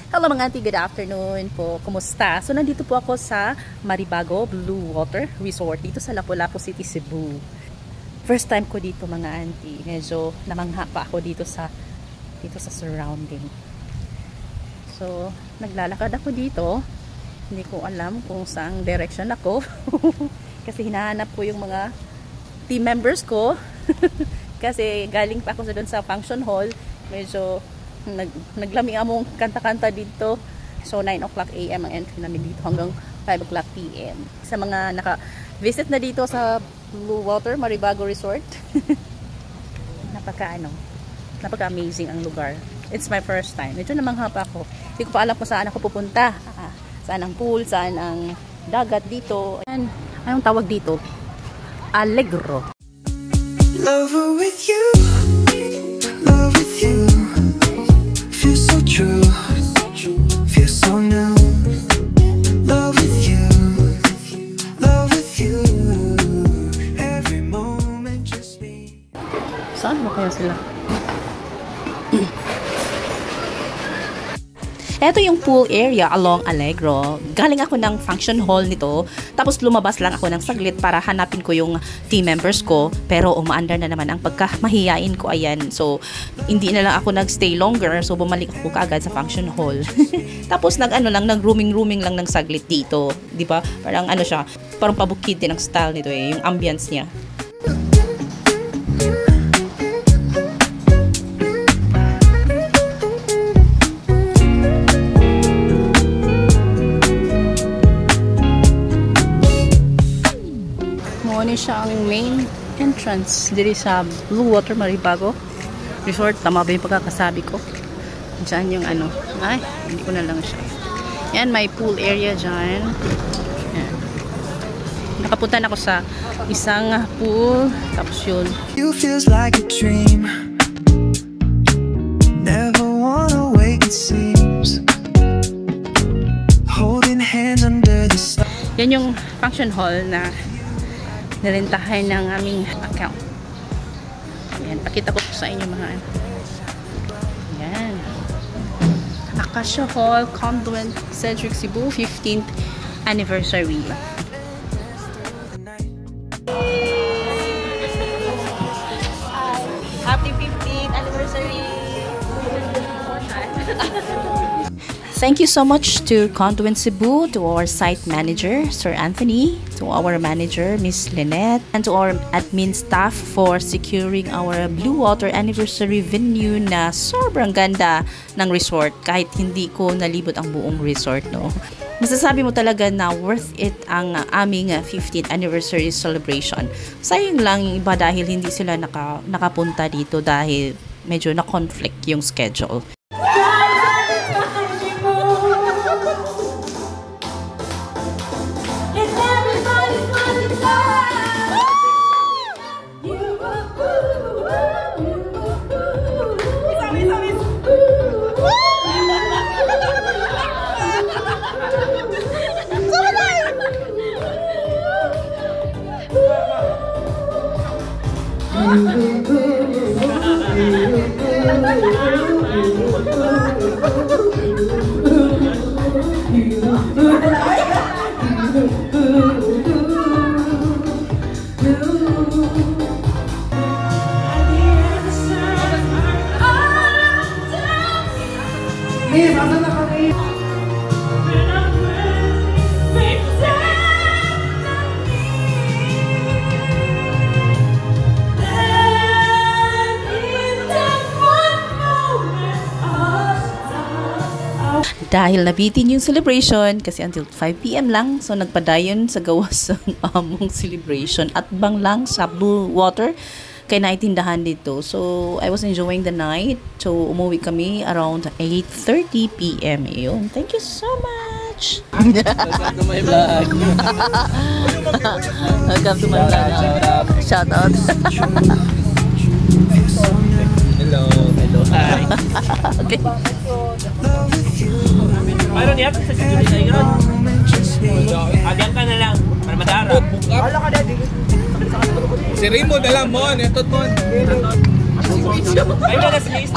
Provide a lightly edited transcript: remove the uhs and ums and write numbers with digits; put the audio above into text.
Hello mga auntie, good afternoon po. Kumusta? So nandito po ako sa Maribago Blue Water Resort dito sa Lapu-Lapu City, Cebu. First time ko dito mga auntie. Medyo namangha pa ako dito sa surrounding. So naglalakad ako dito. Hindi ko alam kung saang direction ako. Kasi hinahanap ko yung mga team members ko. Kasi galing pa ako doon sa function hall. Medyo naglami among kanta-kanta dito. So 9 o'clock AM ang entry namin dito hanggang 5 o'clock PM. Sa mga naka-visit na dito sa Blue Water Maribago Resort, napaka-amazing ang lugar. It's my first time. Medyo namangha pa ako. Hindi ko pa alam kung saan ako pupunta. Saan ang pool, saan ang dagat dito. Anong tawag dito? Allegro. Love with you, love with you. Feels so true, feels so new. Love with you, love with you. Every moment just me. Saan ba kaya sila? Ito yung pool area along Allegro. Galing ako ng function hall nito. Tapos lumabas lang ako ng saglit para hanapin ko yung team members ko. Pero umaandar na naman ang pagkamahiyain ko. Ayan. So, hindi na lang ako nagstay longer. So, bumalik ako kaagad sa function hall. Tapos, nag-rooming lang ng saglit dito. Diba? Parang siya. Parang pabukid din ang style nito eh. Yung ambience niya. Ano siya ang main entrance diri sa Blue Water Maribago Resort. Tama ba yung pagkakasabi ko? Diyan yung ay, hindi ko na lang siya. Yan, may pool area dyan. Yan. Nakapunta na ako sa isang pool. Tapos yun. You feels like a dream. Never wanna wake it seems. Holding hands under the sun. Yan yung function hall na nirentahan ng aming account. Ayan, pakita ko sa inyo mga ayan. Acacia Hall, Conduent, Cedric, Cebu, 15th anniversary. Happy 15th anniversary! Thank you so much to Conduent Cebu, to our site manager, Sir Anthony, to our manager, Miss Lynette, and to our admin staff for securing our Blue Water Anniversary venue na sobrang ganda ng resort kahit hindi ko nalibot ang buong resort, no? Masasabi mo talaga na worth it ang aming 15th anniversary celebration. Sayang lang yung iba dahil hindi sila nakapunta dito dahil medyo na-conflict yung schedule. Dahil nabitin yung celebration kasi until 5 PM lang, so nagpadayon sa gawas ng among celebration at bang lang sa Blue Water kay naitindahan dito. So I was enjoying the night. So umuwi kami around 8:30 PM. Yun. Thank you so much. Welcome to my vlog. Welcome to my vlog. Shout out. Hello. Hello. Hi. Okay. Mayroon yan sa siguro sa iyo. Agyan ka na lang para madara. Wala ka na dito. Si Raymond alam mo, netot mo. Ay, wala sa list.